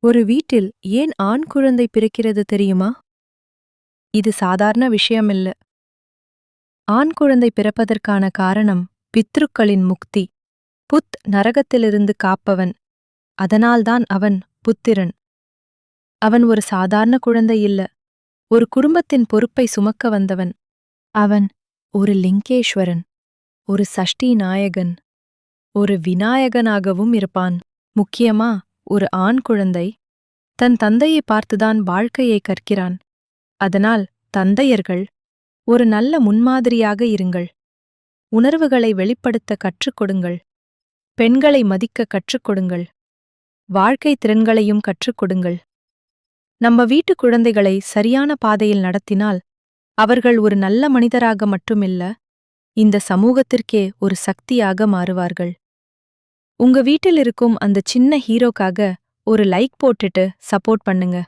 ஒரு வீட்டில் ஏன் ஆண் குழந்தை பிறக்கிறது தெரியுமா? இது சாதாரண விஷயமில்ல. ஆண் குழந்தை பிறப்பதற்கான காரணம் பித்ருக்களின் முக்தி. புத் நரகத்திலிருந்து காப்பவன். அதனால்தான் அவன் புத்திரன். அவன் ஒரு சாதாரண குழந்தை இல்ல. ஒரு குடும்பத்தின் பொறுப்பை சுமக்க வந்தவன். அவன் ஒரு லிங்கேஸ்வரன், ஒரு சஷ்டி நாயகன், ஒரு விநாயகனாகவும் இருப்பான். முக்கியமா ஒரு ஆண் குழந்தை தன் தந்தையை பார்த்துதான் வாழ்க்கையை கற்கிறான். அதனால் தந்தையர்கள் ஒரு நல்ல முன்மாதிரியாக இருங்கள். உணர்வுகளை வெளிப்படுத்த கற்றுக் கொடுங்கள். பெண்களை மதிக்க கற்றுக் கொடுங்கள். வாழ்க்கை திறன்களையும் கற்றுக் கொடுங்கள். நம்ம வீட்டு குழந்தைகளை சரியான பாதையில் நடத்தினால் அவர்கள் ஒரு நல்ல மனிதராக மட்டுமில்ல, இந்த சமூகத்திற்கே ஒரு சக்தியாக மாறுவார்கள். உங்க வீட்டில் இருக்கும் அந்த சின்ன ஹீரோக்காக ஒரு லைக் போட்டுட்டு சப்போர்ட் பண்ணுங்க.